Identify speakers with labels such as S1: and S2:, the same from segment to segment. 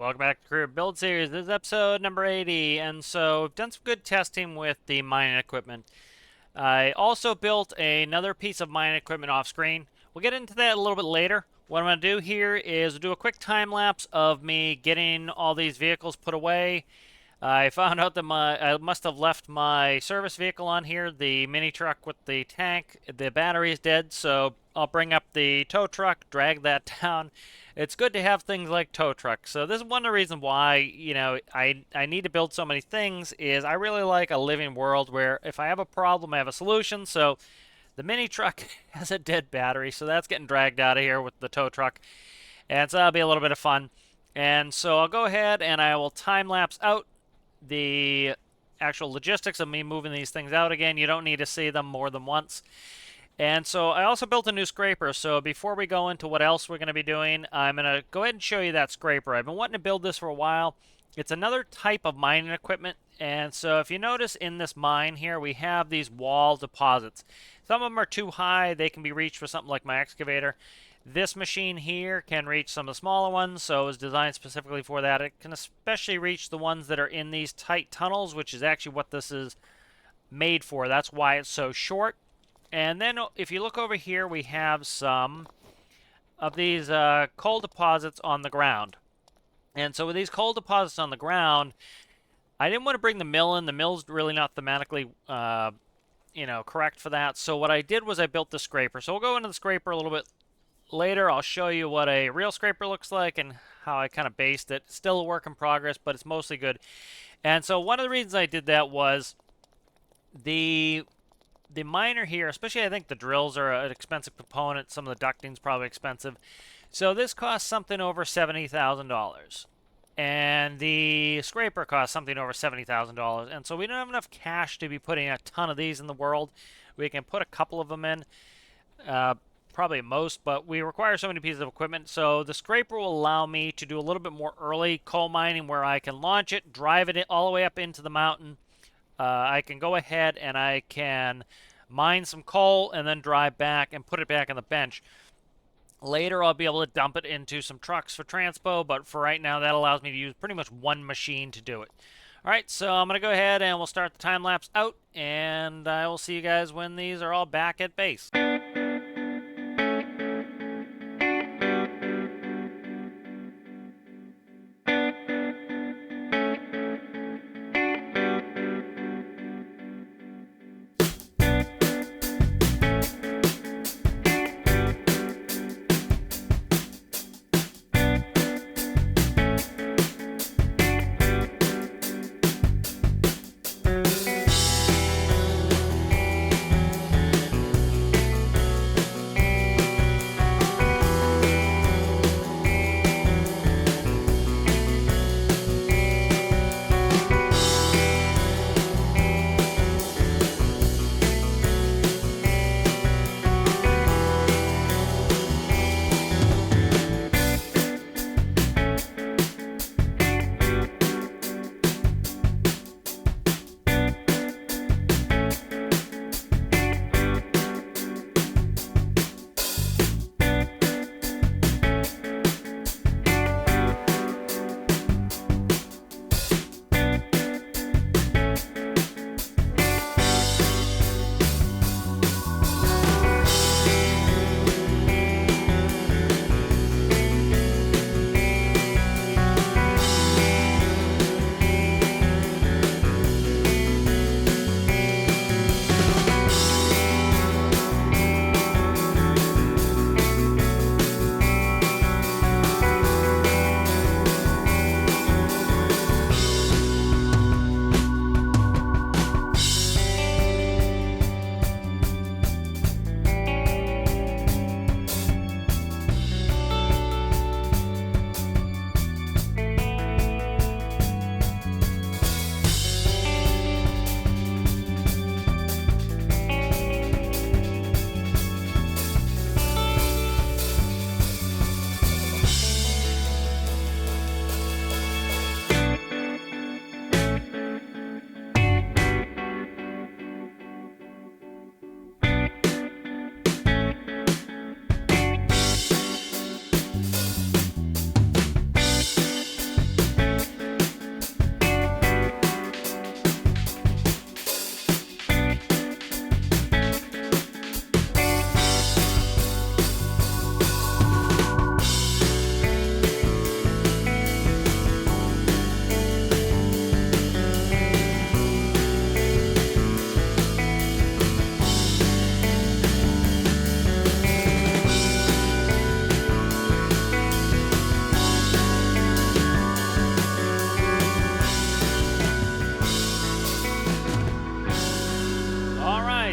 S1: Welcome back to Career Build Series. This is episode number 80, and so we've done some good testing with the mining equipment. I also built another piece of mining equipment off screen. We'll get into that a little bit later. What I'm going to do here is do a quick time lapse of me getting all these vehicles put away. I found out that I must have left my service vehicle on here, the mini truck with the tank. The battery is dead, so I'll bring up the tow truck, drag that down. It's good to have things like tow trucks. So this is one of the reasons why, I need to build so many things is I really like a living world where if I have a problem, I have a solution. So the mini truck has a dead battery, so that's getting dragged out of here with the tow truck. And so that'll be a little bit of fun. And so I'll go ahead and I will time lapse out the actual logistics of me moving these things out again. You don't need to see them more than once. And so I also built a new scraper. So before we go into what else we're going to be doing, I'm going to go ahead and show you that scraper. I've been wanting to build this for a while. It's another type of mining equipment. And so if you notice in this mine here, we have these wall deposits. Some of them are too high. They can be reached for something like my excavator. This machine here can reach some of the smaller ones, so it was designed specifically for that. It can especially reach the ones that are in these tight tunnels, which is actually what this is made for. That's why it's so short. And then if you look over here, we have some of these coal deposits on the ground. And so with these coal deposits on the ground, I didn't want to bring the mill in. The mill's really not thematically correct for that. So what I did was I built the scraper. So we'll go into the scraper a little bit later. I'll show you what a real scraper looks like and how I kind of based it. Still a work in progress, but it's mostly good. And so one of the reasons I did that was the miner here, especially I think the drills are an expensive component. Some of the ducting's probably expensive. So this costs something over $70,000. And the scraper costs something over $70,000. And so we don't have enough cash to be putting a ton of these in the world. We can put a couple of them in. Probably most, but we require so many pieces of equipment. So the scraper will allow me to do a little bit more early coal mining where I can launch it, drive it all the way up into the mountain. I can go ahead and I can mine some coal and then drive back and put it back on the bench. Later, I'll be able to dump it into some trucks for transpo, but for right now, that allows me to use pretty much one machine to do it. All right, so I'm going to go ahead and we'll start the time lapse out, and I will see you guys when these are all back at base.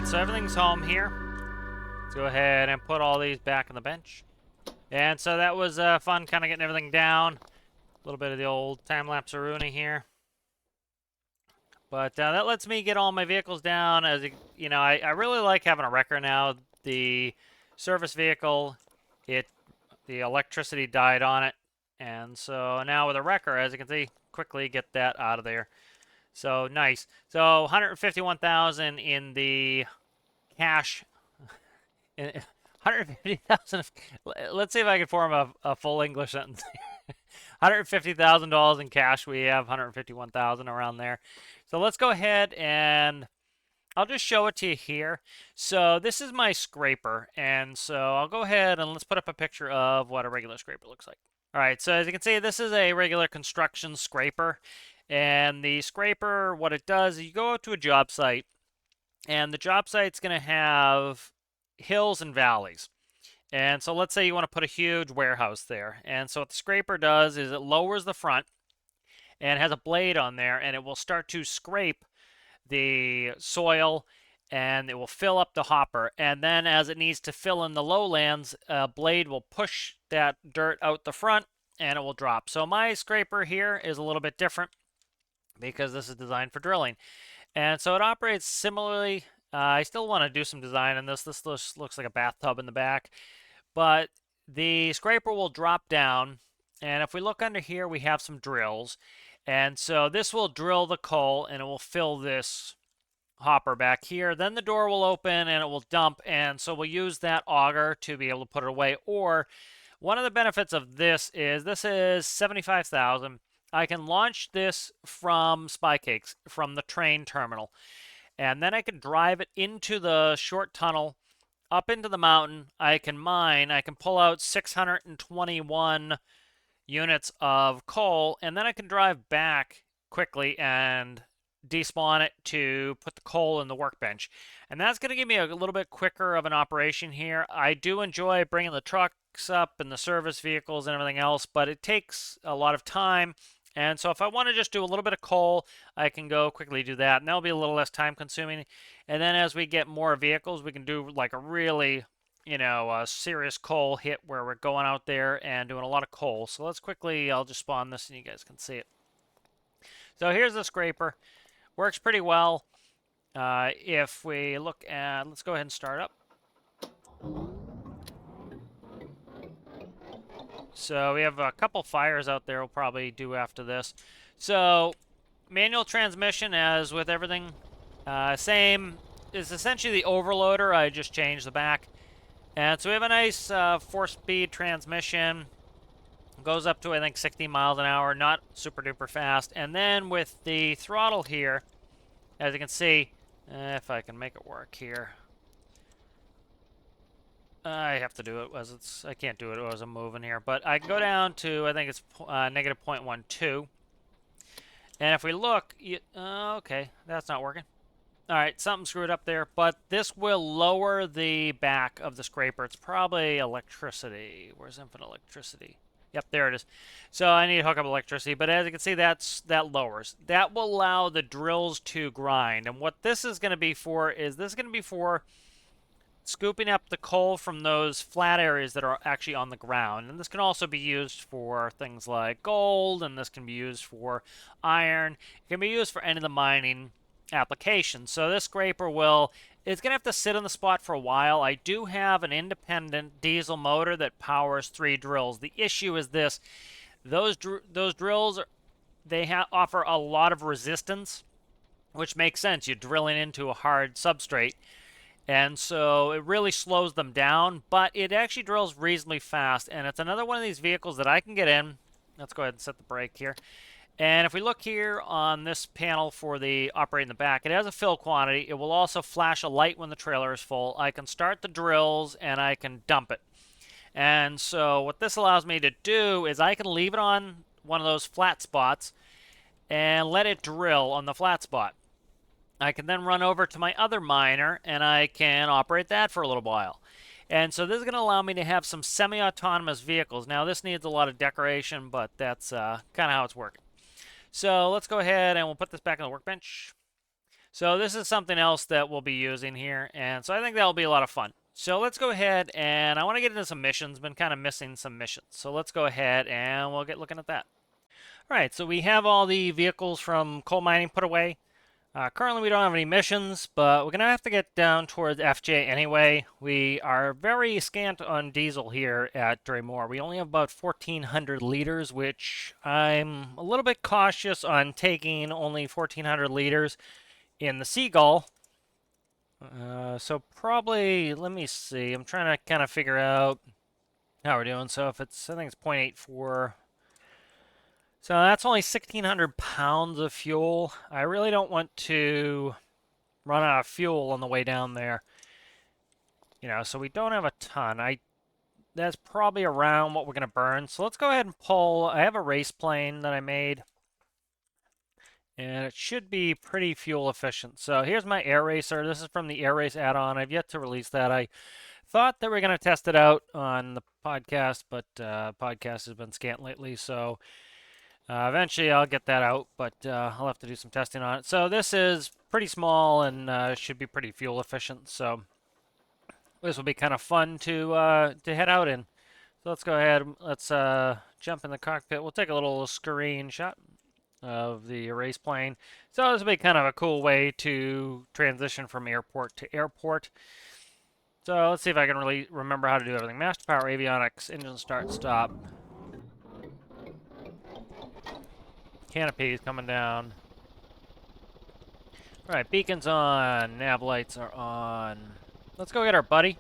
S1: so everything's home here. Let's go ahead and put all these back on the bench. And so that was fun, kind of getting everything down. A little bit of the old time-lapse Aruna here. But that lets me get all my vehicles down. As you know, I really like having a wrecker now. The service vehicle, the electricity died on it. And so now with a wrecker, as you can see, quickly get that out of there. So nice. So 151,000 in the cash. 150,000. Let's see if I can form a full English sentence. $150,000 in cash. We have 151,000 around there. So let's go ahead and I'll just show it to you here. So this is my scraper, and so I'll go ahead and let's put up a picture of what a regular scraper looks like. All right, so as you can see, this is a regular construction scraper, and the scraper, what it does is you go out to a job site, and the job site's going to have hills and valleys. And so let's say you want to put a huge warehouse there. And so what the scraper does is it lowers the front and has a blade on there, and it will start to scrape the soil, and it will fill up the hopper. And then as it needs to fill in the lowlands, a blade will push that dirt out the front, and it will drop. So my scraper here is a little bit different because this is designed for drilling. And so it operates similarly. I still want to do some design in this. This looks like a bathtub in the back. But the scraper will drop down, and if we look under here, we have some drills. And so this will drill the coal, and it will fill this hopper back here. Then the door will open, and it will dump, and so we'll use that auger to be able to put it away. Or one of the benefits of this is 75,000. I can launch this from Spy Cakes, from the train terminal. And then I can drive it into the short tunnel, up into the mountain. I can mine. I can pull out 621 units of coal, and then I can drive back quickly and despawn it to put the coal in the workbench. And that's going to give me a little bit quicker of an operation here. I do enjoy bringing the trucks up and the service vehicles and everything else, but it takes a lot of time. And so if I want to just do a little bit of coal, I can go quickly do that, and that'll be a little less time consuming. And then as we get more vehicles, we can do like a really, a serious coal hit where we're going out there and doing a lot of coal. So let's quickly, I'll just spawn this and you guys can see it. So here's the scraper. Works pretty well. If we look at, let's go ahead and start up. So we have a couple fires out there we'll probably do after this. So manual transmission, as with everything, same. Is essentially the overloader. I just changed the back. And so we have a nice 4-speed transmission. Goes up to, I think, 60 miles an hour. Not super duper fast. And then with the throttle here, as you can see, if I can make it work here. I have to do it as I can't do it as I'm moving here. But I can go down to, I think it's negative 0.12. And if we look, okay, that's not working. All right, something screwed up there, but this will lower the back of the scraper. It's probably electricity. Where's infinite electricity? Yep, there it is. So I need to hook up electricity, but as you can see, that lowers. That will allow the drills to grind. And what this is going to be for is this is going to be for scooping up the coal from those flat areas that are actually on the ground. And this can also be used for things like gold, and this can be used for iron. It can be used for any of the mining application. So this scraper it's going to have to sit on the spot for a while. I do have an independent diesel motor that powers 3 drills. The issue is this. Those drills, offer a lot of resistance, which makes sense. You're drilling into a hard substrate. And so it really slows them down, but it actually drills reasonably fast. And it's another one of these vehicles that I can get in. Let's go ahead and set the brake here. And if we look here on this panel for the operating the back, it has a fill quantity. It will also flash a light when the trailer is full. I can start the drills and I can dump it. And so what this allows me to do is I can leave it on one of those flat spots and let it drill on the flat spot. I can then run over to my other miner and I can operate that for a little while. And so this is going to allow me to have some semi-autonomous vehicles. Now this needs a lot of decoration, but that's kind of how it's working. So let's go ahead and we'll put this back on the workbench. So this is something else that we'll be using here, and so I think that'll be a lot of fun. So let's go ahead, and I want to get into some missions. Been kind of missing some missions. So let's go ahead and we'll get looking at that. All right, so we have all the vehicles from coal mining put away. Currently, we don't have any missions, but we're going to have to get down towards FJ anyway. We are very scant on diesel here at Dreimor. We only have about 1,400 liters, which I'm a little bit cautious on taking only 1,400 liters in the Seagull. So probably, let me see. I'm trying to kind of figure out how we're doing. So if it's, I think it's 0.84. So that's only 1,600 pounds of fuel. I really don't want to run out of fuel on the way down there. You know, so we don't have a ton. That's probably around what we're going to burn. So let's go ahead and pull. I have a race plane that I made, and it should be pretty fuel efficient. So here's my air racer. This is from the air race add-on. I've yet to release that. I thought that we are going to test it out on the podcast, but podcast has been scant lately, so eventually I'll get that out, but I'll have to do some testing on it. So this is pretty small and should be pretty fuel efficient, so this will be kind of fun to head out in. So let's go ahead, let's jump in the cockpit. We'll take a little screenshot of the race plane. So this will be kind of a cool way to transition from airport to airport. So let's see if I can really remember how to do everything. Master power, avionics, engine start, stop. Canopies coming down. Alright, beacons on, nav lights are on. Let's go get our buddy.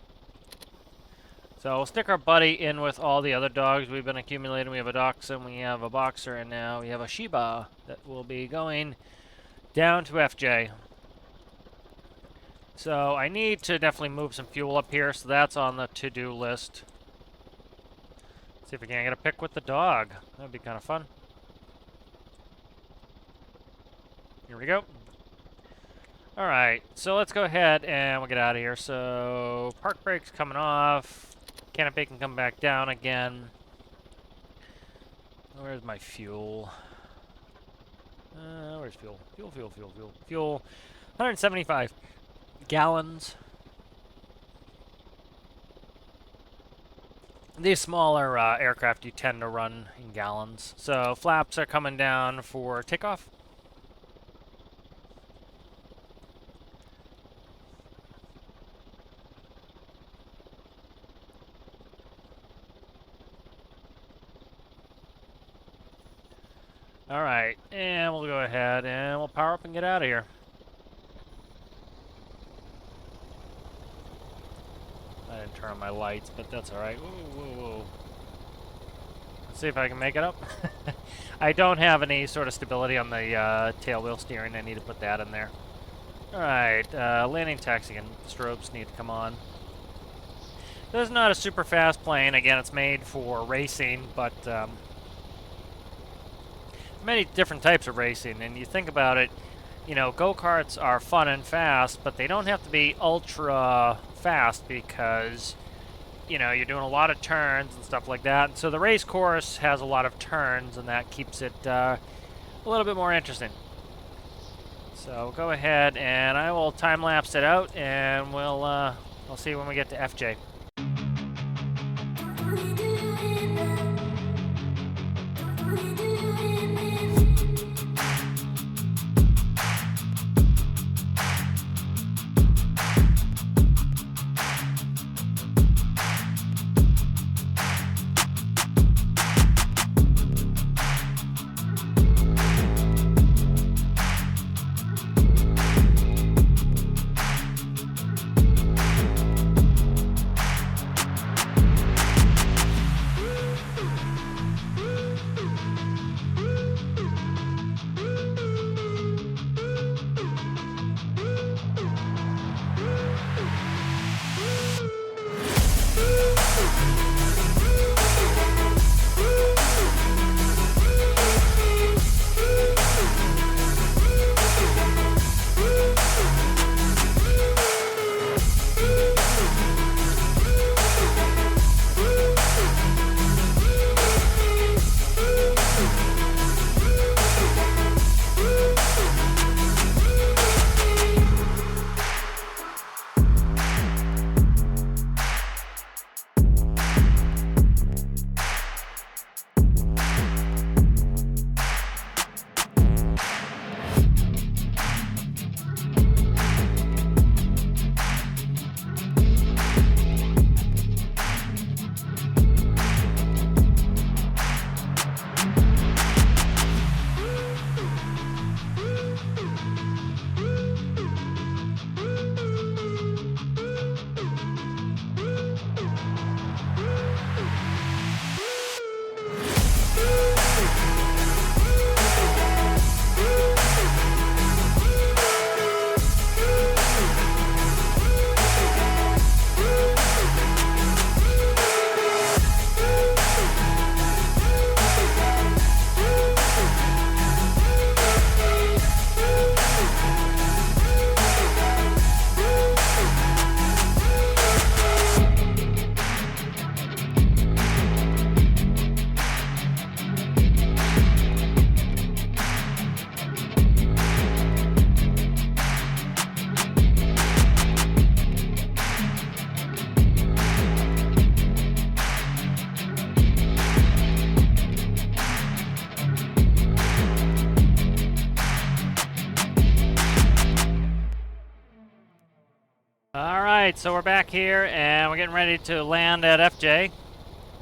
S1: So we'll stick our buddy in with all the other dogs we've been accumulating. We have a dachshund, we have a boxer, and now we have a Shiba that will be going down to FJ. So I need to definitely move some fuel up here, so that's on the to-do list. See if we can get a pic with the dog. That'd be kind of fun. Here we go. Alright, so let's go ahead and we'll get out of here. So, park brake's coming off. Canopy can come back down again. Where's my fuel? Where's fuel? Fuel. 175 gallons. These smaller aircraft you tend to run in gallons. So, flaps are coming down for takeoff. Alright, and we'll go ahead and we'll power up and get out of here. I didn't turn on my lights, but that's alright. Whoa. Let's see if I can make it up. I don't have any sort of stability on the tail wheel steering. I need to put that in there. Alright, landing taxi and strobes need to come on. This is not a super fast plane. Again, it's made for racing, but many different types of racing, and you think about it, you know, go-karts are fun and fast, but they don't have to be ultra fast because, you know, you're doing a lot of turns and stuff like that. And so the race course has a lot of turns, and that keeps it a little bit more interesting. So go ahead, and I will time-lapse it out, and we'll see when we get to FJ. Alright, so we're back here and we're getting ready to land at FJ.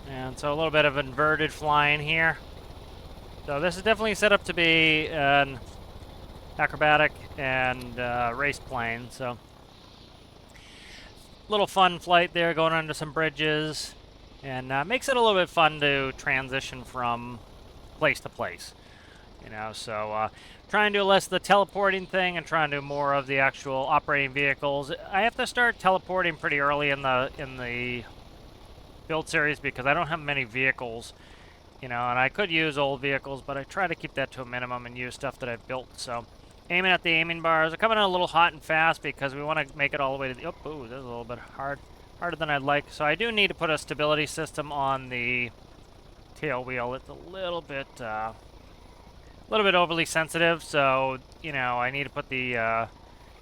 S1: And so a little bit of inverted flying here. So this is definitely set up to be an acrobatic and race plane. So little fun flight there, going under some bridges, and makes it a little bit fun to transition from place to place. You know, so trying to do less of the teleporting thing and trying to do more of the actual operating vehicles. I have to start teleporting pretty early in the build series because I don't have many vehicles. You know, and I could use old vehicles, but I try to keep that to a minimum and use stuff that I've built. So aiming at the aiming bars. They're coming in a little hot and fast because we want to make it all the way to the... Oh, ooh, this is a little bit harder than I'd like. So I do need to put a stability system on the tail wheel. It's a little bit overly sensitive. So, you know, I need to put the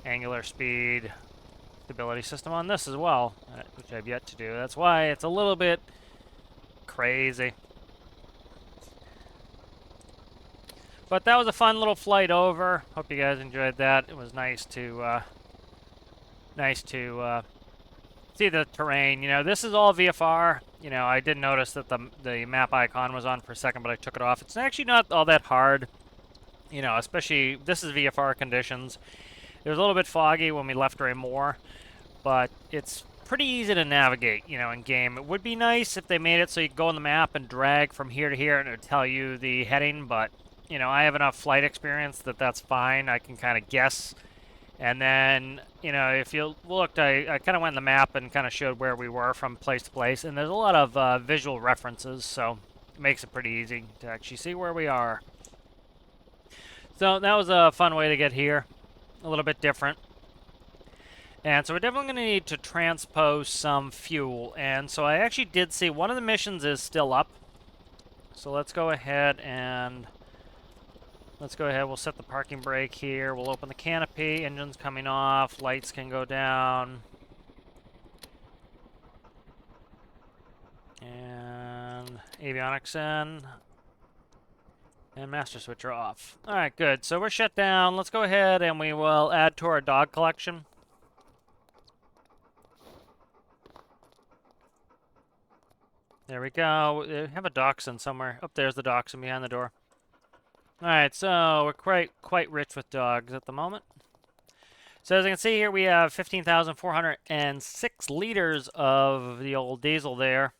S1: angular speed stability system on this as well, which I've yet to do. That's why it's a little bit crazy. But that was a fun little flight over. Hope you guys enjoyed that. It was nice to see the terrain. You know, this is all VFR. You know, I did notice that the map icon was on for a second, but I took it off. It's actually not all that hard. You know, especially this is VFR conditions. It was a little bit foggy when we left Dreimor, but it's pretty easy to navigate, you know, in game. It would be nice if they made it so you could go on the map and drag from here to here and it would tell you the heading, but you know, I have enough flight experience that that's fine. I can kind of guess. And then, you know, if you looked, I kind of went on the map and kind of showed where we were from place to place. And there's a lot of visual references, so it makes it pretty easy to actually see where we are. So that was a fun way to get here. A little bit different. And so we're definitely going to need to transpose some fuel. And so I actually did see one of the missions is still up. So let's go ahead and... we'll set the parking brake here. We'll open the canopy. Engine's coming off. Lights can go down. And avionics in. And master switcher off. Alright, good. So we're shut down. Let's go ahead and we will add to our dog collection. There we go. We have a dachshund somewhere. Oh, there's the dachshund behind the door. Alright, so we're quite rich with dogs at the moment. So as you can see here, we have 15,406 liters of the old diesel there.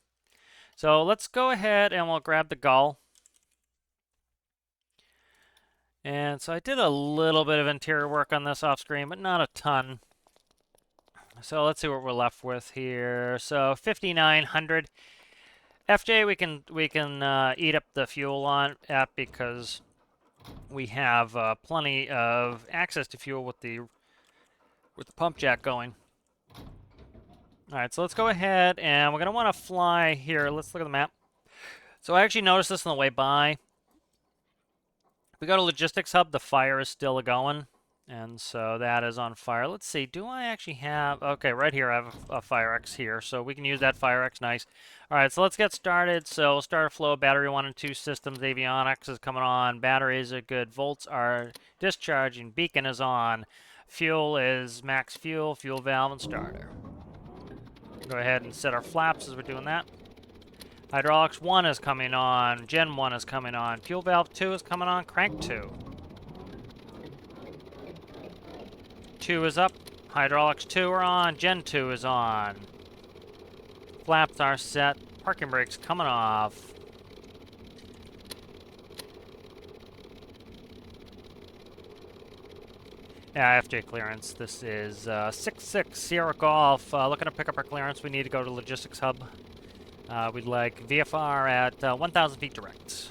S1: So let's go ahead and we'll grab the gull. And so I did a little bit of interior work on this off screen, but not a ton. So let's see what we're left with here. So 5,900. FJ we can eat up the fuel on at because we have plenty of access to fuel with the pump jack going. All right, so let's go ahead and we're gonna want to fly here. Let's look at the map. So I actually noticed this on the way by. If we go to logistics hub, the fire is still going, and so that is on fire. Let's see. Do I actually have? Okay, right here I have a fire X here, so we can use that fire X. Nice. All right, so let's get started. So we'll start a flow. Battery 1 and 2 systems. Avionics is coming on. Batteries are good. Volts are discharging. Beacon is on. Fuel is max fuel. Fuel valve and starter. Go ahead and set our flaps as we're doing that. Hydraulics 1 is coming on. Gen 1 is coming on. Fuel valve 2 is coming on. Crank 2. 2 is up. Hydraulics 2 are on. Gen 2 is on. Flaps are set. Parking brakes coming off. Yeah, FJ clearance. This is 66 Sierra Golf. Looking to pick up our clearance. We need to go to logistics hub. We'd like VFR at 1,000 feet direct.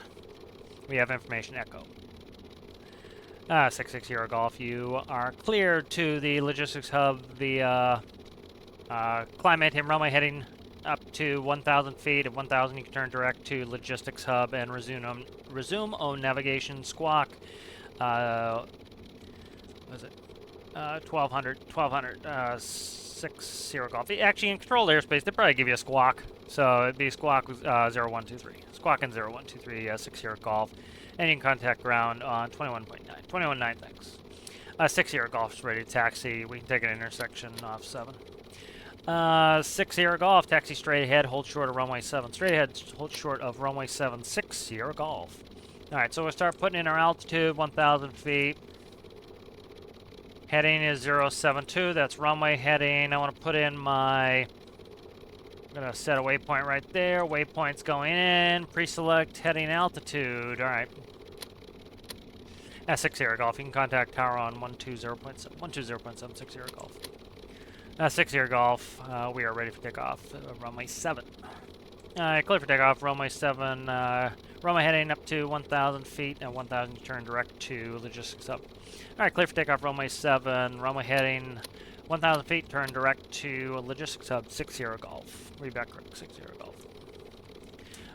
S1: We have information echo. 66 Sierra Golf. You are cleared to the logistics hub via climate and runway heading up to 1,000 feet. At 1,000, you can turn direct to logistics hub and resume on navigation. Squawk. What is it? 1,200. 6 Sierra Golf. Actually, in controlled airspace, they'd probably give you a squawk. So it'd be squawk 0123. Squawk in 0123, 6 Sierra Golf. And you can contact ground on 21.9. 21.9, thanks. 6 Sierra Golf's ready to taxi. We can take an intersection off 7. 6 Sierra Golf, taxi straight ahead, hold short of runway 7. Straight ahead, hold short of runway 7, 6 Sierra Golf. Alright, so we'll start putting in our altitude, 1,000 feet. Heading is 072, that's runway heading. I want to put in my... I'm going to set a waypoint right there. Waypoint's going in. Pre-select heading altitude. Alright. 6 Sierra Golf. You can contact tower on 120.7, 6 Sierra Golf. 6 Sierra Golf. We are ready for takeoff. Runway 7. Clear for takeoff. Runway 7. Runway heading up to 1,000 feet and 1,000 to turn direct to logistics hub. Alright, clear for takeoff. Runway 7. Runway heading 1,000 feet, turn direct to logistics hub, 6 Sierra Golf. Read back correct, 6 Sierra Golf.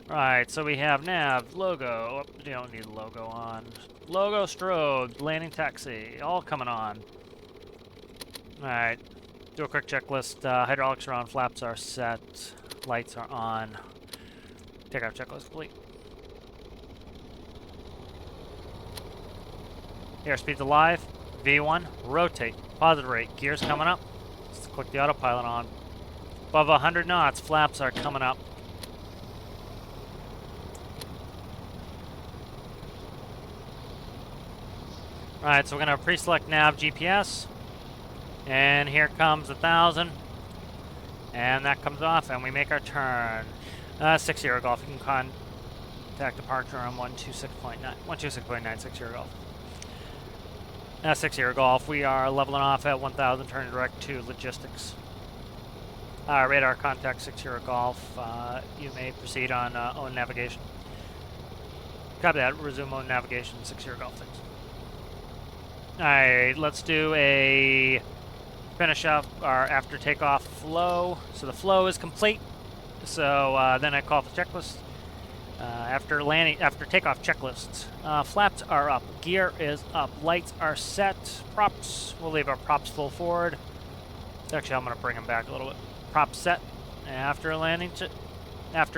S1: Alright, so we have nav, logo. Oh, you don't need the logo on. Logo, strobe, landing taxi, all coming on. Alright, do a quick checklist. Hydraulics are on, flaps are set, lights are on. Takeoff checklist complete. Airspeed's alive. V1, rotate. Positive rate. Gears coming up. Let's click the autopilot on. Above 100 knots, flaps are coming up. Alright, so we're going to pre-select nav GPS. And here comes 1,000. And that comes off, and we make our turn. 6 Sierra Golf. You can contact departure on 126.9. 126.9, 6 Sierra Golf. 6 Sierra Golf. We are leveling off at 1,000, turning direct to logistics. Radar contact 6 Sierra Golf. You may proceed on own navigation. Copy that. Resume own navigation, 6 Sierra Golf. Thanks. Alright, let's do a finish up our after takeoff flow. So the flow is complete. So then I call the checklist. After takeoff checklists. Flaps are up. Gear is up. Lights are set. Props. We'll leave our props full forward. Actually, I'm going to bring them back a little bit. Props set. After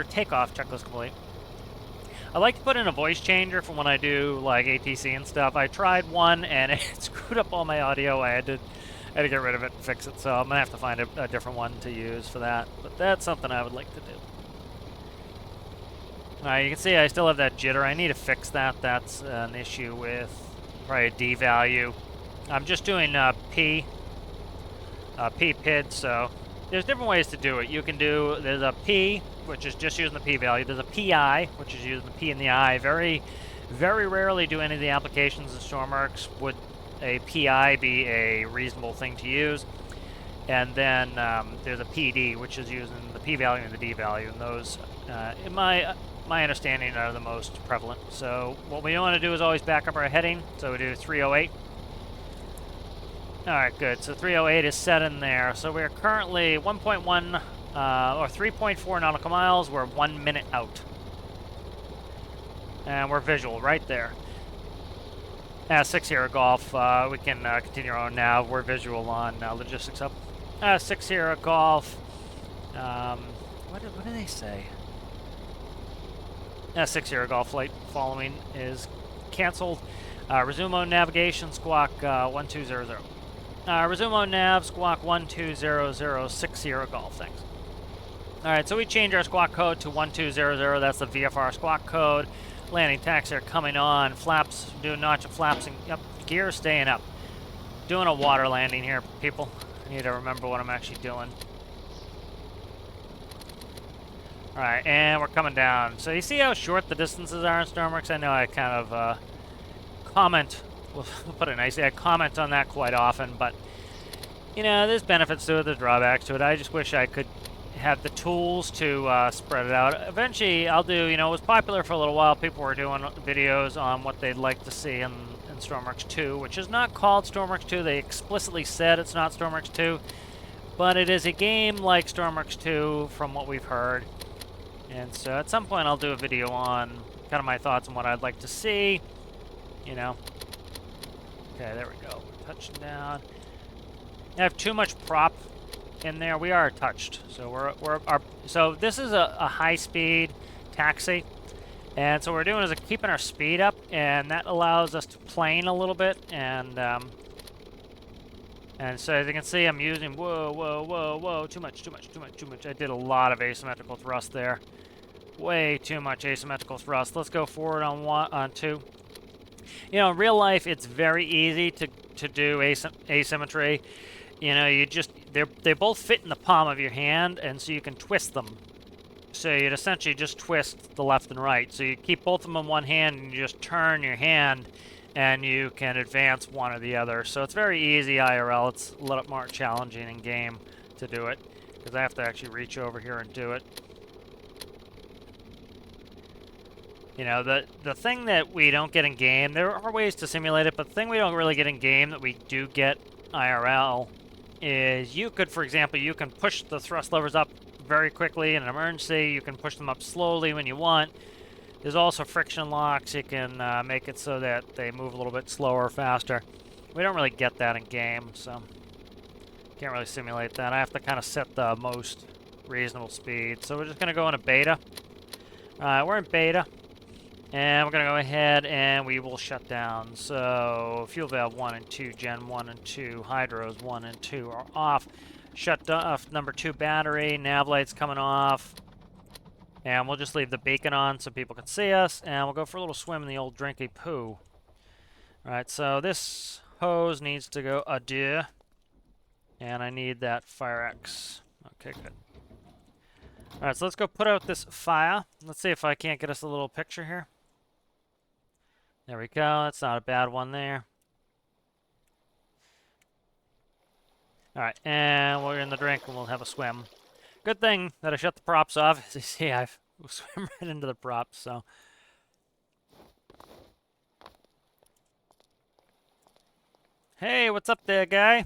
S1: takeoff checklist complete. I like to put in a voice changer from when I do like ATC and stuff. I tried one and it screwed up all my audio. I had to get rid of it and fix it. So I'm going to have to find a different one to use for that. But that's something I would like to do. You can see I still have that jitter. I need to fix that. That's an issue with probably a D value. I'm just doing P PID, so there's different ways to do it. You can do, there's a P, which is just using the P value. There's a PI, which is using the P and the I. Very, very rarely do any of the applications in Stormworks would a PI be a reasonable thing to use. And then there's a PD, which is using the P value and the D value, and those, in my understanding, are the most prevalent. So what we want to do is always back up our heading. So we do 308. All right, good. So 308 is set in there. So we're currently 1.1 or 3.4 nautical miles. We're 1 minute out. And we're visual right there. 6 Sierra Golf. We can continue on now. We're visual on logistics up. 6 Sierra Golf. What do they say? 6 Sierra Golf flight following is canceled. Resume on navigation, squawk 1200. Resume on nav, squawk 1200, 6 Sierra Golf. Thanks. Alright, so we change our squawk code to 1200. That's the VFR squawk code. Landing taxi are coming on. Flaps, doing notch of flaps. And, yep, gear staying up. Doing a water landing here, people. I need to remember what I'm actually doing. Alright, and we're coming down. So you see how short the distances are in Stormworks? I know I kind of comment, we'll put it nicely, I comment on that quite often, but, you know, there's benefits to it, there's drawbacks to it. I just wish I could have the tools to spread it out. Eventually, I'll do, you know, it was popular for a little while. People were doing videos on what they'd like to see in Stormworks 2, which is not called Stormworks 2. They explicitly said it's not Stormworks 2, but it is a game like Stormworks 2 from what we've heard. And so at some point I'll do a video on kind of my thoughts on what I'd like to see, you know. Okay, there we go. Touching down. I have too much prop in there. We are touched. So so this is a high-speed taxi. And so what we're doing is keeping our speed up, and that allows us to plane a little bit. And And so as you can see, I'm using, whoa, whoa, whoa, whoa, too much, too much, too much, too much. I did a lot of asymmetrical thrust there. Way too much asymmetrical thrust. Let's go forward on one, on two. You know, in real life, it's very easy to do asymmetry. You know, you just, they both fit in the palm of your hand, and so you can twist them. So you'd essentially just twist the left and right. So you keep both of them in one hand, and you just turn your hand, and you can advance one or the other. So it's very easy IRL. It's a little more challenging in game to do it, because I have to actually reach over here and do it. You know, the thing that we don't get in game, there are ways to simulate it, but the thing we don't really get in game that we do get IRL is you could, for example, you can push the thrust levers up very quickly in an emergency. You can push them up slowly when you want. There's also friction locks. You can make it so that they move a little bit slower or faster. We don't really get that in game, so can't really simulate that. I have to kind of set the most reasonable speed. So we're just going to go into beta. We're in beta. And we're going to go ahead and we will shut down. So fuel valve 1 and 2, gen 1 and 2, hydros 1 and 2 are off. Shut off number 2 battery, nav lights coming off. And we'll just leave the beacon on so people can see us. And we'll go for a little swim in the old drinky poo. Alright, so this hose needs to go adieu. And I need that fire X. Okay, good. Alright, so let's go put out this fire. Let's see if I can't get us a little picture here. There we go. That's not a bad one there. Alright, and we're in the drink and we'll have a swim. Good thing that I shut the props off. As you see, I've swim right into the props, so. Hey, what's up there, guy?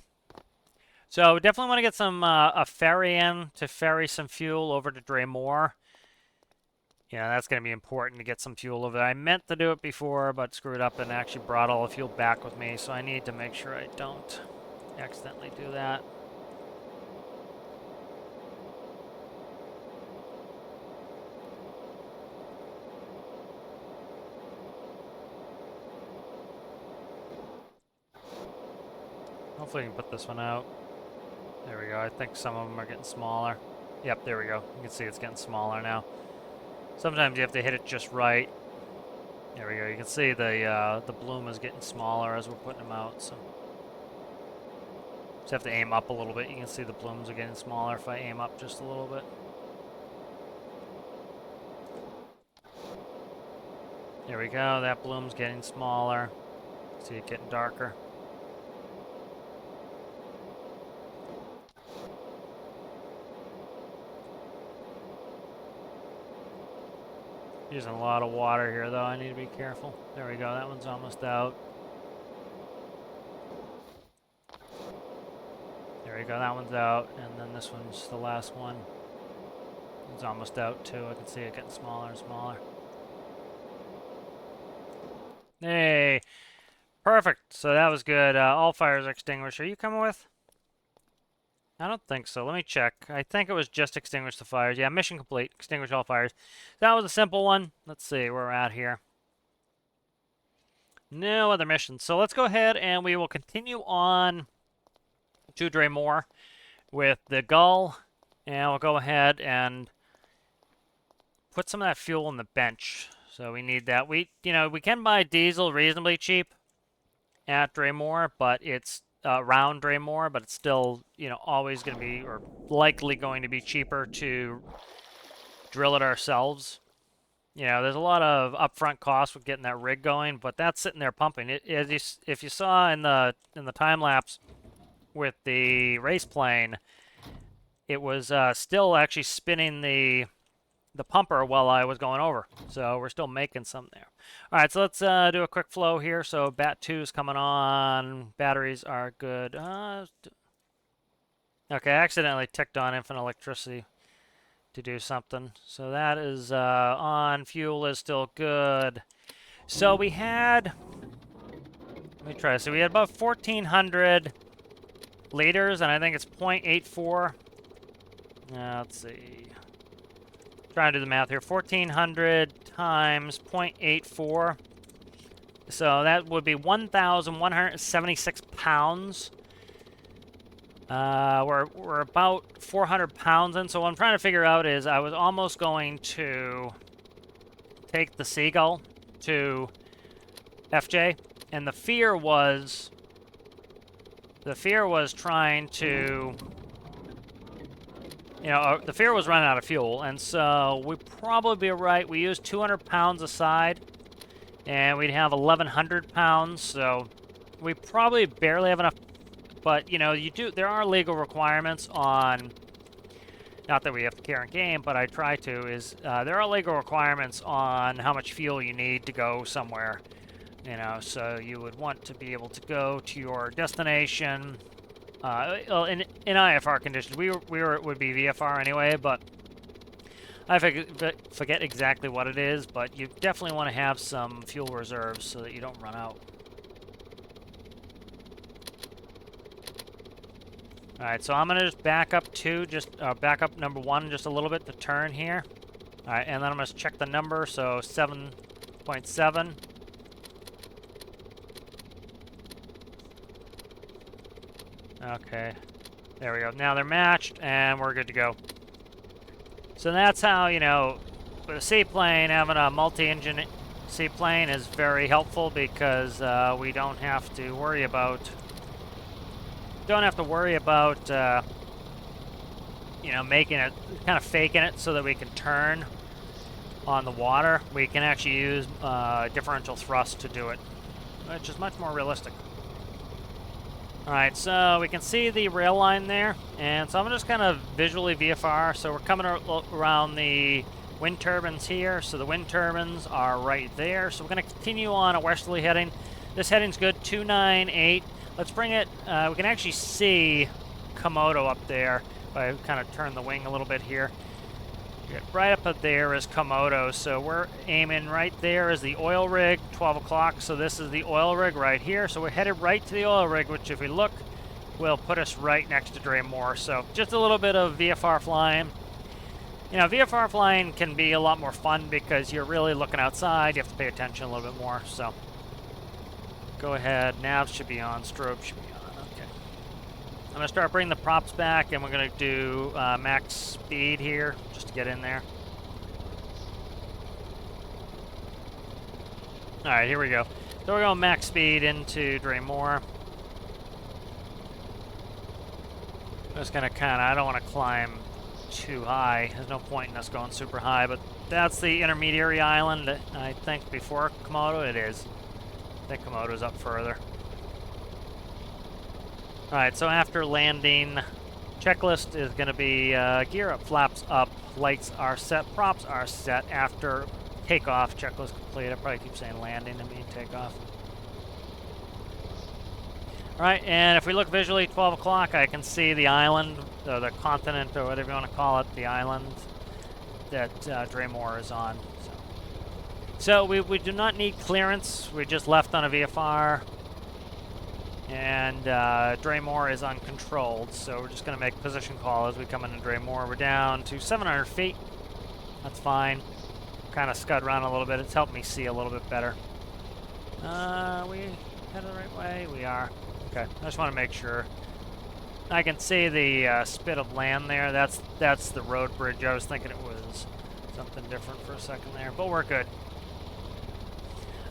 S1: So we definitely want to get some a ferry in to ferry some fuel over to Dreimor. Yeah, that's going to be important to get some fuel over there. I meant to do it before, but screwed up and actually brought all the fuel back with me, so I need to make sure I don't accidentally do that. Hopefully I can put this one out. There we go. I think some of them are getting smaller. Yep, there we go. You can see it's getting smaller now. Sometimes you have to hit it just right. There we go. You can see the bloom is getting smaller as we're putting them out. So just have to aim up a little bit. You can see the blooms are getting smaller if I aim up just a little bit. There we go. That bloom's getting smaller. See it getting darker. Using a lot of water here, though. I need to be careful. There we go. That one's almost out. There we go. That one's out. And then this one's the last one. It's almost out, too. I can see it getting smaller and smaller. Hey! Perfect. So that was good. All fires extinguished. Are you coming with? I don't think so. Let me check. I think it was just extinguish the fires. Yeah, mission complete. Extinguish all fires. That was a simple one. Let's see where we're at here. No other missions. So let's go ahead and we will continue on to Dreimor with the gull. And we'll go ahead and put some of that fuel on the bench. So we need that. We can buy diesel reasonably cheap at Dreimor, but it's around Dreimor, but it's still, always going to be, or likely going to be cheaper to drill it ourselves. There's a lot of upfront costs with getting that rig going, but that's sitting there pumping. If you saw in the time lapse with the race plane, it was still actually spinning the pumper while I was going over. So we're still making some there. All right, so let's do a quick flow here. So Bat 2 is coming on. Batteries are good. Okay, I accidentally ticked on infinite electricity to do something. So that is on. Fuel is still good. So we had, let me try. So we had about 1,400 liters, and I think it's 0.84. Let's see. Trying to do the math here. 1,400 times 0.84. So that would be 1,176 pounds We're about 400 pounds in, so what I'm trying to figure out is I was almost going to take the Seagull to FJ, and the fear was trying to, the fear was running out of fuel, and so we'd probably be right. We used 200 pounds aside, and we'd have 1,100 pounds, so we probably barely have enough. But, there are legal requirements on, not that we have to carry in game, but I try to, is there are legal requirements on how much fuel you need to go somewhere. So you would want to be able to go to your destination. Well, in IFR conditions, it would be VFR anyway, but I forget exactly what it is, but you definitely want to have some fuel reserves so that you don't run out. Alright, so I'm going to just back up back up number 1 just a little bit to turn here. Alright, and then I'm going to check the number, so 7.7. Okay, there we go. Now they're matched, and we're good to go. So that's how, with a seaplane, having a multi-engine seaplane is very helpful because we don't have to worry about making it, kind of faking it so that we can turn on the water. We can actually use differential thrust to do it, which is much more realistic. Alright, so we can see the rail line there, and so I'm just kind of visually VFR. So we're coming around the wind turbines here, so the wind turbines are right there. So we're going to continue on a westerly heading. This heading's good, 298. Let's bring it, we can actually see Komodo up there. If I kind of turn the wing a little bit here. Right up there is Komodo, so we're aiming right there is the oil rig, 12 o'clock, so this is the oil rig right here. So we're headed right to the oil rig, which if we look, will put us right next to Dreimor. So just a little bit of VFR flying. VFR flying can be a lot more fun because you're really looking outside. You have to pay attention a little bit more, so. Go ahead, nav should be on, strobe should be on, okay. I'm going to start bringing the props back, and we're going to do max speed here, just to get in there. Alright, here we go. So we're going max speed into Dreimor. I'm just going to I don't want to climb too high. There's no point in us going super high, but that's the intermediary island, I think, before Komodo. It is. I think Komodo's up further. Alright, so after landing, checklist is going to be gear up, flaps up, lights are set, props are set. After takeoff, checklist complete. I probably keep saying landing to mean takeoff. Alright, and if we look visually, 12 o'clock, I can see the island, or the continent, or whatever you want to call it, the island that Dreimor is on. So we do not need clearance. We just left on a VFR. And Dreimor is uncontrolled, so we're just going to make position call as we come into Dreimor. We're down to 700 feet. That's fine. Kind of scud around a little bit. It's helped me see a little bit better. We headed the right way? We are. Okay, I just want to make sure. I can see the spit of land there. That's the road bridge. I was thinking it was something different for a second there, but we're good.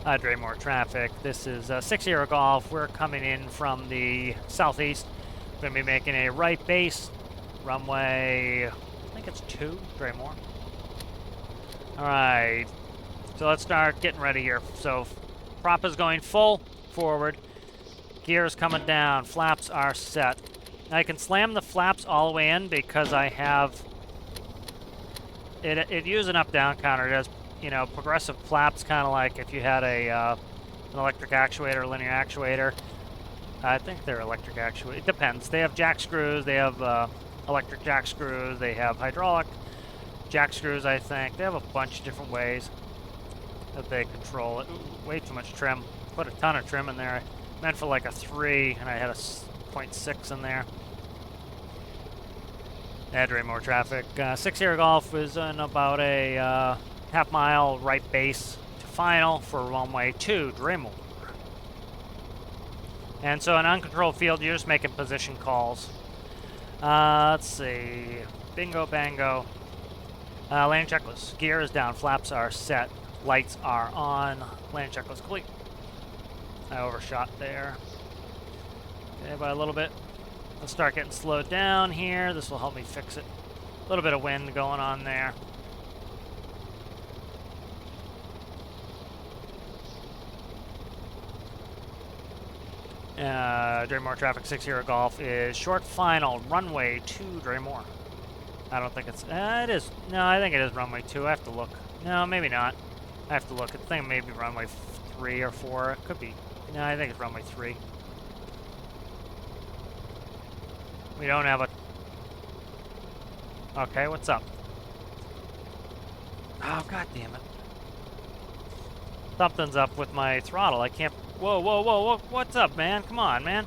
S1: Dreimor traffic. This is 6 Sierra Golf. We're coming in from the southeast. We're going to be making a right base. Runway, I think it's 2, Dreimor. Alright. So let's start getting ready here. So prop is going full forward. Gears coming down. Flaps are set. I can slam the flaps all the way in because I have... It uses an up-down counter. It has progressive flaps, kind of like if you had an electric actuator, linear actuator. I think they're electric actuator. It depends. They have jack screws. They have electric jack screws. They have hydraulic jack screws, I think. They have a bunch of different ways that they control it. Ooh, way too much trim. Put a ton of trim in there. I meant for like a 3, and I had a 0.6 in there. Dreimor traffic. 6 Sierra Golf is in about a half-mile right base to final for runway 2, Dreimor. And so in uncontrolled field, you're just making position calls. Let's see. Bingo, bango. Landing checklist. Gear is down. Flaps are set. Lights are on. Landing checklist complete. I overshot there. Okay, by a little bit. Let's start getting slowed down here. This will help me fix it. A little bit of wind going on there. Dreimor traffic 6 Sierra Golf is short final runway 2 Dreimor. I don't think it's, it is, no, I think it is runway 2, I have to look. No, maybe not. I have to look, I think maybe runway 3 or 4, it could be, no, I think it's runway 3. We don't have a, okay, what's up? Oh, god damn it. Something's up with my throttle, I can't, whoa, whoa, whoa, whoa, what's up, man? Come on, man.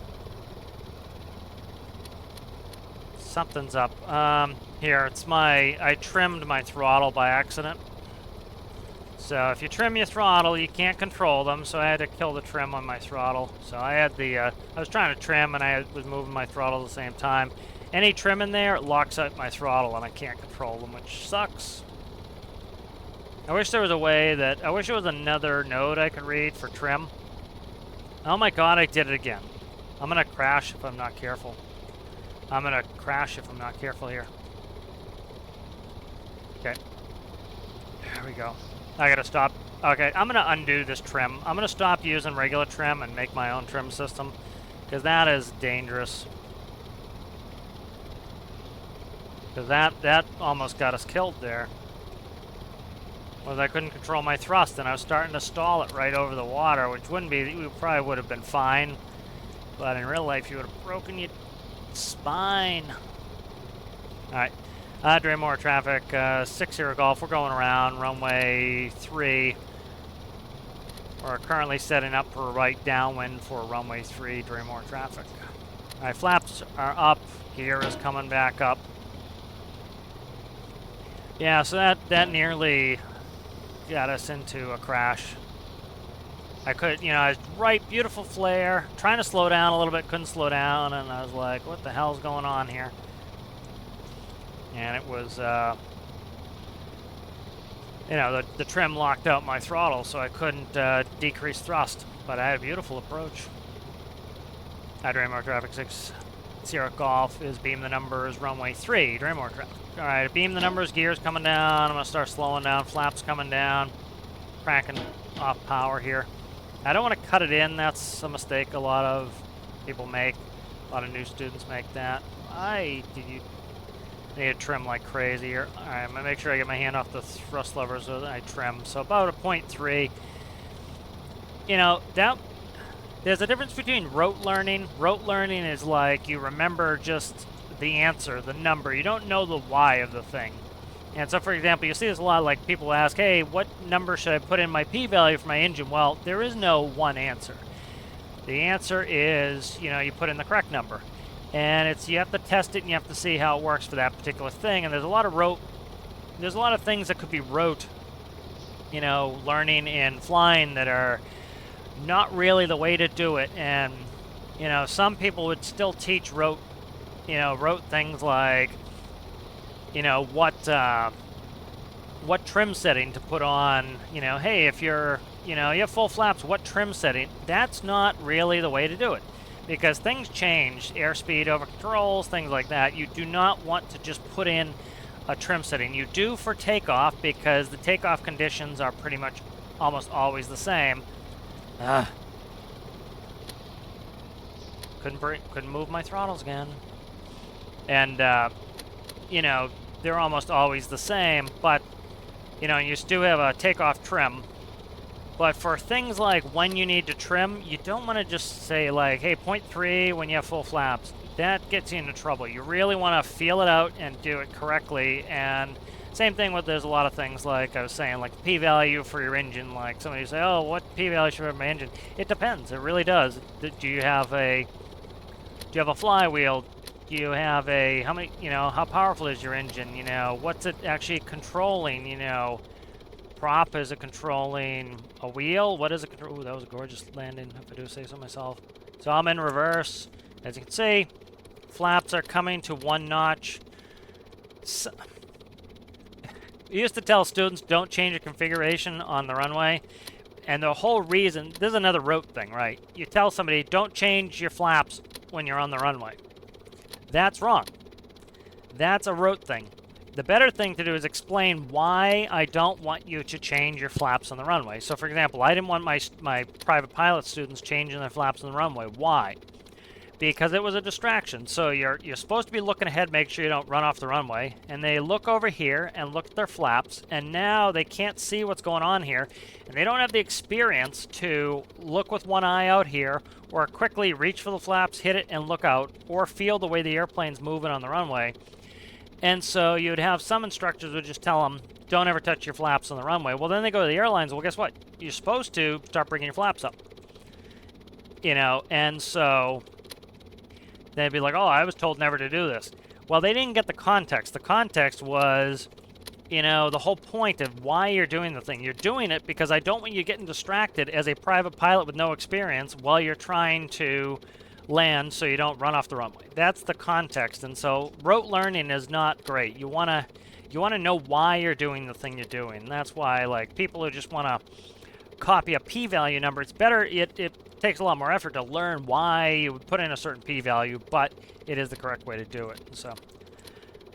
S1: Something's up. Here, it's I trimmed my throttle by accident. So if you trim your throttle, you can't control them, so I had to kill the trim on my throttle. So I had I was trying to trim and I was moving my throttle at the same time. Any trim in there, it locks out my throttle and I can't control them, which sucks. I wish there was a way that, I wish there was another node I could read for trim. Oh my god, I did it again. I'm gonna crash if I'm not careful. I'm gonna crash if I'm not careful here. Okay. There we go. I gotta stop. Okay, I'm gonna undo this trim. I'm gonna stop using regular trim and make my own trim system, because that is dangerous. Because that almost got us killed there. Was I couldn't control my thrust, and I was starting to stall it right over the water, which wouldn't be, we probably would have been fine. But in real life, you would have broken your spine. Alright. Dreimor traffic, 6 Sierra Golf, we're going around, runway 3. We're currently setting up for right downwind for runway 3, Dreimor traffic. Alright, flaps are up, gear is coming back up. Yeah, so that nearly got us into a crash. I could, you know, I was right, beautiful flare, trying to slow down a little bit, couldn't slow down, and I was like, what the hell's going on here? And it was, you know, the trim locked out my throttle, so I couldn't decrease thrust, but I had a beautiful approach. Dreimor traffic 6 Sierra Golf is beam the numbers, runway 3, Dreimor traffic. Alright, beam the numbers, gears coming down, I'm gonna start slowing down, flaps coming down, cranking off power here. I don't want to cut it in, that's a mistake a lot of people make. A lot of new students make that. I need to trim like crazy here. Alright, I'm gonna make sure I get my hand off the thrust lever so that I trim. So about a 0.3. You know, there's a difference between rote learning. Rote learning is like you remember just the answer, the number. You don't know the why of the thing. And so, for example, you see this a lot, like people ask, hey, what number should I put in my p-value for my engine? Well, there is no one answer. The answer is, you know, you put in the correct number. And it's, you have to test it and you have to see how it works for that particular thing. And there's a lot of things that could be rote, you know, learning and flying that are not really the way to do it. And, you know, some people would still teach rote things like, you know, what trim setting to put on, you know, hey, if you're, you know, you have full flaps, what trim setting? That's not really the way to do it, because things change, airspeed over controls, things like that. You do not want to just put in a trim setting. You do for takeoff, because the takeoff conditions are pretty much almost always the same. Couldn't move my throttles again. And, you know, they're almost always the same, but, you know, you do have a takeoff trim. But for things like when you need to trim, you don't want to just say like, hey, 0.3 when you have full flaps. That gets you into trouble. You really want to feel it out and do it correctly. And same thing with, there's a lot of things like I was saying, like the p-value for your engine. Like somebody say, oh, what p-value should I have my engine? It depends. It really does. Do you have a flywheel? Do you have a, how many, you know, how powerful is your engine? You know, what's it actually controlling? You know, prop, is it controlling a wheel? What is it control? Ooh, that was a gorgeous landing, if I do say so myself. So I'm in reverse, as you can see. flaps are coming to 1 notch. So, we used to tell students don't change your configuration on the runway. And the whole reason, this is another rote thing, right? You tell somebody, don't change your flaps when you're on the runway. That's wrong. That's a rote thing. The better thing to do is explain why I don't want you to change your flaps on the runway. So, for example, I didn't want my private pilot students changing their flaps on the runway. Why? Because it was a distraction. So you're supposed to be looking ahead, make sure you don't run off the runway. And they look over here and look at their flaps, and now they can't see what's going on here. And they don't have the experience to look with one eye out here, or quickly reach for the flaps, hit it, and look out, or feel the way the airplane's moving on the runway. And so you'd have some instructors would just tell them, don't ever touch your flaps on the runway. Well, then they go to the airlines, well, guess what? You're supposed to start bringing your flaps up. You know, and so they'd be like, oh, I was told never to do this. Well, they didn't get the context. The context was, you know, the whole point of why you're doing the thing. You're doing it because I don't want you getting distracted as a private pilot with no experience while you're trying to land so you don't run off the runway. That's the context. And so rote learning is not great. You want to know why you're doing the thing you're doing. And that's why, like, people who just want to copy a p-value number, it's better, it takes a lot more effort to learn why you would put in a certain p-value, but it is the correct way to do it. So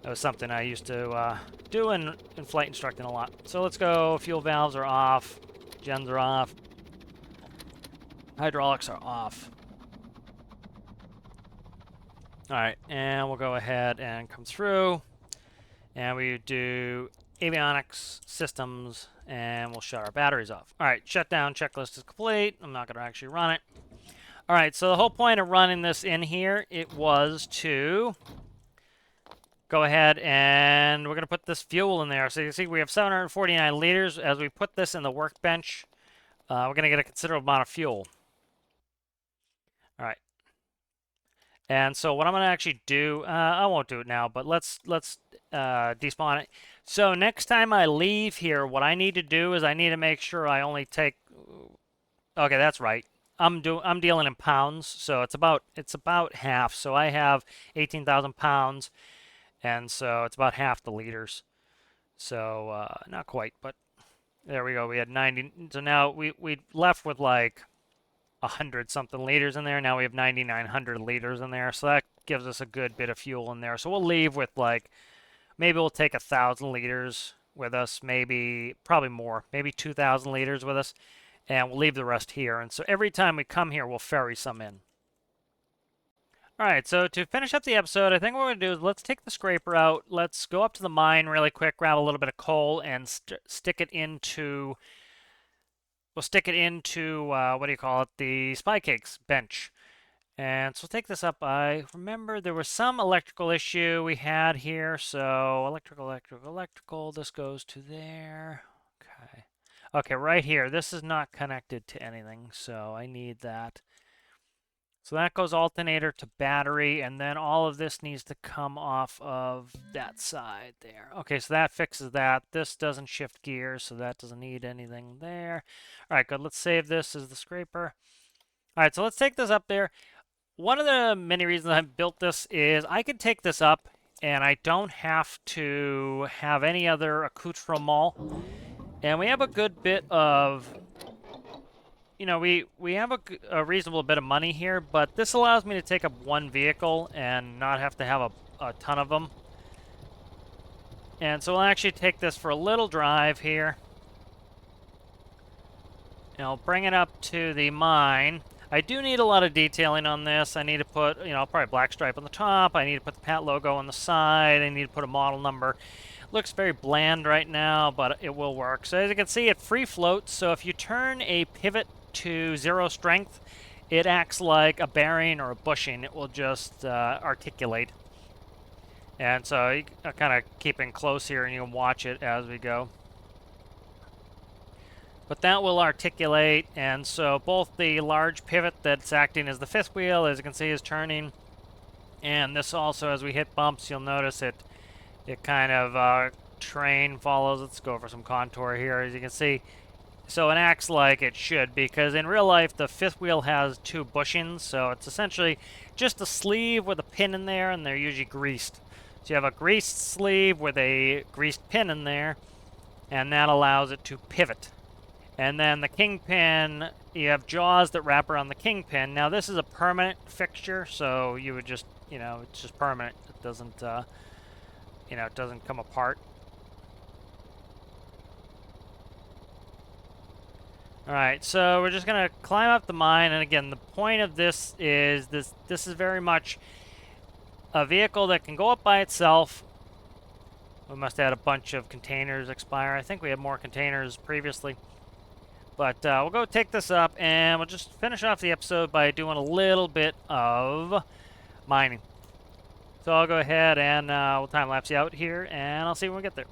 S1: that was something I used to do in flight instructing a lot. So let's go. Fuel valves are off. Gens are off. Hydraulics are off. All right, and we'll go ahead and come through, and we do avionics, systems, and we'll shut our batteries off. All right, shutdown checklist is complete. I'm not going to actually run it. All right, so the whole point of running this in here, it was to go ahead and we're going to put this fuel in there. So you can see we have 749 liters. As we put this in the workbench, we're going to get a considerable amount of fuel. All right. And so what I'm going to actually do, I won't do it now, but let's despawn it. So next time I leave here, what I need to do is I need to make sure I only take. Okay, that's right. I'm dealing in pounds, so it's about half. So I have 18,000 pounds, and so it's about half the liters. So not quite, but there we go. We had 90. So now we left with like 100-something liters in there. Now we have 9,900 liters in there, so that gives us a good bit of fuel in there. So we'll leave with like, maybe we'll take 1,000 liters with us, probably more, maybe 2,000 liters with us, and we'll leave the rest here. And so every time we come here, we'll ferry some in. All right, so to finish up the episode, I think what we're going to do is let's take the scraper out. Let's go up to the mine really quick, grab a little bit of coal, and stick it into. We'll stick it into, what do you call it, the spy cakes bench. And so we'll take this up. I remember there was some electrical issue we had here. So electrical, this goes to there. Okay. Okay, right here. This is not connected to anything, so I need that. So that goes alternator to battery, and then all of this needs to come off of that side there. Okay, so that fixes that. This doesn't shift gears, so that doesn't need anything there. All right, good. Let's save this as the scraper. All right, so let's take this up there. One of the many reasons I built this is I could take this up, and I don't have to have any other accoutrement. And we have a good bit of... You know, we have a reasonable bit of money here, but this allows me to take up one vehicle and not have to have a ton of them. And so we'll actually take this for a little drive here. And I'll bring it up to the mine. I do need a lot of detailing on this. I need to put, you know, probably black stripe on the top. I need to put the PAT logo on the side. I need to put a model number. Looks very bland right now, but it will work. So as you can see, it free floats. So if you turn a pivot to 0 strength, it acts like a bearing or a bushing. It will just articulate. And so you kind of keeping close here, and you can watch it as we go. But that will articulate, and so both the large pivot that's acting as the fifth wheel, as you can see, is turning. And this also, as we hit bumps, you'll notice it kind of train follows. Let's go over some contour here. As you can see, So it acts like it should, because in real life the fifth wheel has 2 bushings, so it's essentially just a sleeve with a pin in there, and they're usually greased. So you have a greased sleeve with a greased pin in there, and that allows it to pivot. And then the kingpin, you have jaws that wrap around the kingpin. Now this is a permanent fixture, so you would just, it's just permanent. It doesn't, it doesn't come apart. Alright, so we're just going to climb up the mine, and again, the point of this is this is very much a vehicle that can go up by itself. We must have had a bunch of containers expire. I think we had more containers previously. But we'll go take this up, and we'll just finish off the episode by doing a little bit of mining. So I'll go ahead and we'll time-lapse you out here, and I'll see you when we get there.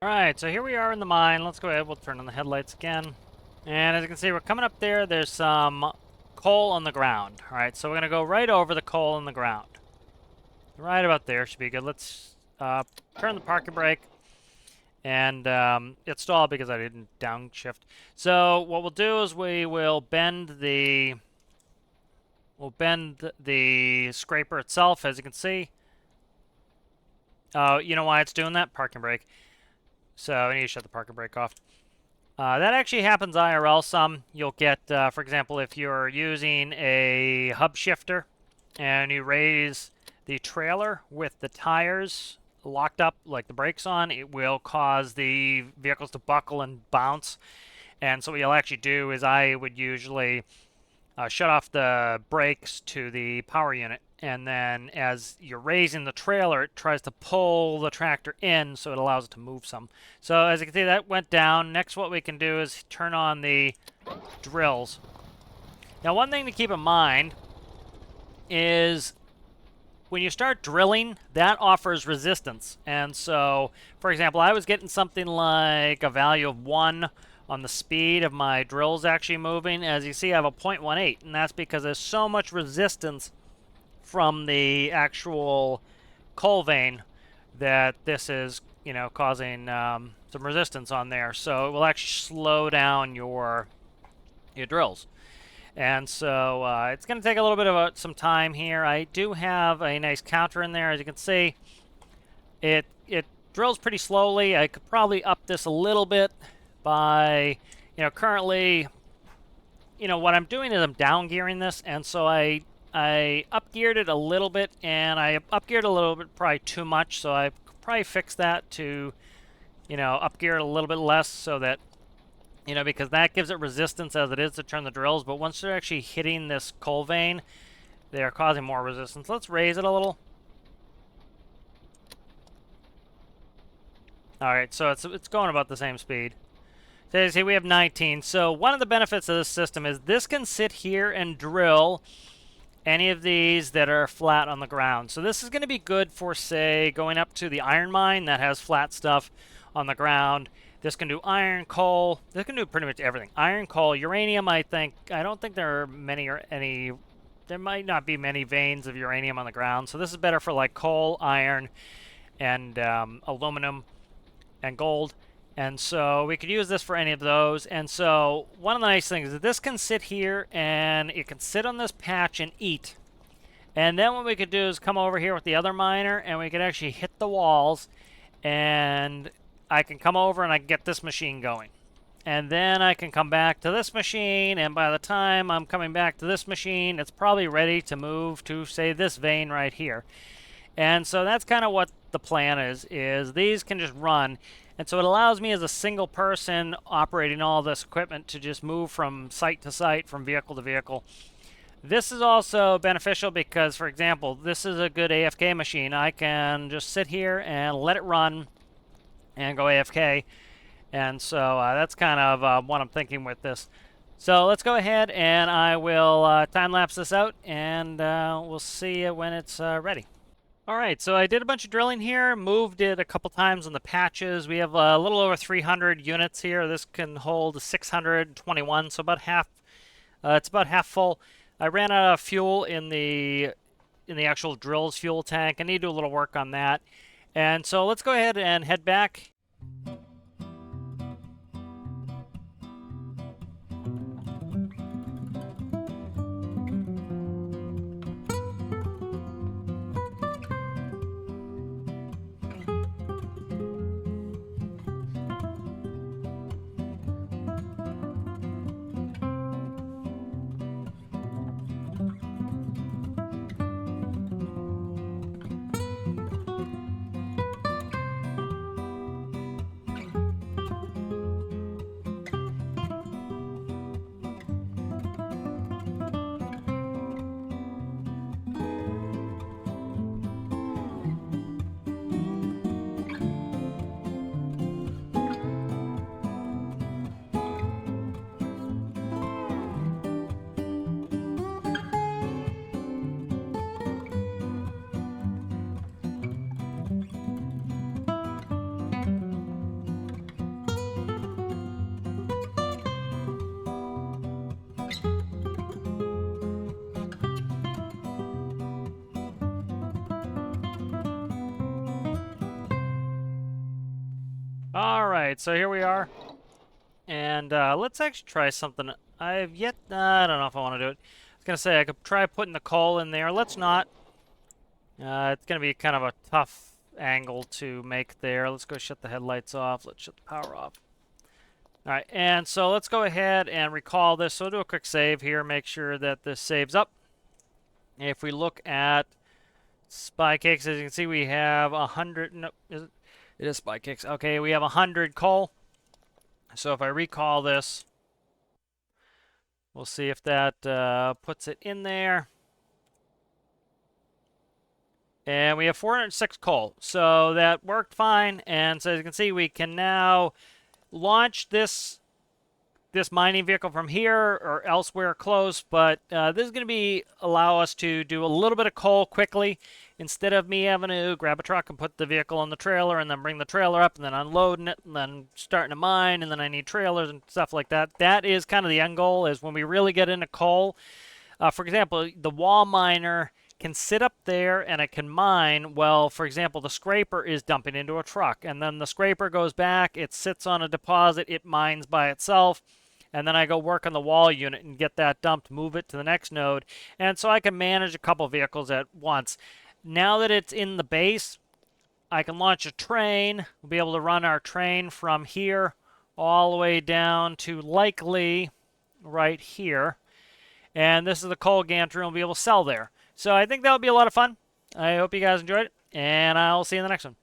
S1: Alright, so here we are in the mine. Let's go ahead, we'll turn on the headlights again. And as you can see, we're coming up there. There's some coal on the ground. Alright, so we're going to go right over the coal on the ground. Right about there should be good. Let's turn the parking brake. And it stalled because I didn't downshift. So what we'll do is we will bend the scraper itself, as you can see. You know why it's doing that? Parking brake. So I need to shut the parking brake off. That actually happens IRL some. You'll get, for example, if you're using a hub shifter and you raise the trailer with the tires locked up, like the brakes on, it will cause the vehicles to buckle and bounce. And so what you'll actually do is I would usually shut off the brakes to the power unit. And then as you're raising the trailer, it tries to pull the tractor in so it allows it to move some. So as you can see, that went down. Next, what we can do is turn on the drills. Now, one thing to keep in mind is when you start drilling, that offers resistance. And so, for example, I was getting something like a value of 1 on the speed of my drills actually moving. As you see, I have a 0.18, and that's because there's so much resistance from the actual coal vein that this is, causing some resistance on there. So it will actually slow down your drills. And so it's going to take a little bit of some time here. I do have a nice counter in there. As you can see, it drills pretty slowly. I could probably up this a little bit by, currently, what I'm doing is I'm down gearing this, and so I up-geared it a little bit, and I up-geared a little bit, probably too much, so I probably fix that to, up-gear it a little bit less so that, because that gives it resistance as it is to turn the drills, but once they're actually hitting this coal vein, they are causing more resistance. Let's raise it a little. Alright, so it's going about the same speed. So you see, we have 19. So one of the benefits of this system is this can sit here and drill any of these that are flat on the ground. So this is going to be good for, say, going up to the iron mine that has flat stuff on the ground. This can do iron, coal. This can do pretty much everything. Iron, coal, uranium, I don't think there are many or any, there might not be many veins of uranium on the ground. So this is better for like coal, iron, and aluminum and gold. And so we could use this for any of those. And so one of the nice things is that this can sit here and it can sit on this patch and eat. And then what we could do is come over here with the other miner and we could actually hit the walls, and I can come over and I can get this machine going. And then I can come back to this machine, and by the time I'm coming back to this machine, it's probably ready to move to, say, this vein right here. And so that's kind of what the plan is these can just run. And so it allows me as a single person operating all this equipment to just move from site to site, from vehicle to vehicle. This is also beneficial because, for example, this is a good AFK machine. I can just sit here and let it run and go AFK. And so that's kind of what I'm thinking with this. So let's go ahead and I will time-lapse this out, and we'll see it when it's ready. All right, so I did a bunch of drilling here, moved it a couple times on the patches. We have a little over 300 units here. This can hold 621, so about half. It's about half full. I ran out of fuel in the actual drill's fuel tank. I need to do a little work on that. And so let's go ahead and head back. All right, so here we are. And let's actually try something. I don't know if I want to do it. I was going to say I could try putting the coal in there. Let's not. It's going to be kind of a tough angle to make there. Let's go shut the headlights off. Let's shut the power off. All right, and so let's go ahead and recall this. So we'll do a quick save here, make sure that this saves up. If we look at spy cakes, as you can see, we have 100. No, it is spy cakes. Okay, we have 100 coal. So if I recall this, we'll see if that puts it in there. And we have 406 coal. So that worked fine. And so as you can see, we can now launch this mining vehicle from here or elsewhere close, but this is going to allow us to do a little bit of coal quickly instead of me having to grab a truck and put the vehicle on the trailer and then bring the trailer up and then unloading it and then starting to mine, and then I need trailers and stuff like that. That is kind of the end goal, is when we really get into coal. For example, the wall miner can sit up there and it can mine. Well, for example, the scraper is dumping into a truck, and then the scraper goes back, it sits on a deposit, it mines by itself, and then I go work on the wall unit and get that dumped, move it to the next node, and so I can manage a couple vehicles at once. Now that it's in the base, I can launch a train. We'll be able to run our train from here all the way down to likely right here, and this is the coal gantry, and we'll be able to sell there. So I think that would be a lot of fun. I hope you guys enjoyed it, and I'll see you in the next one.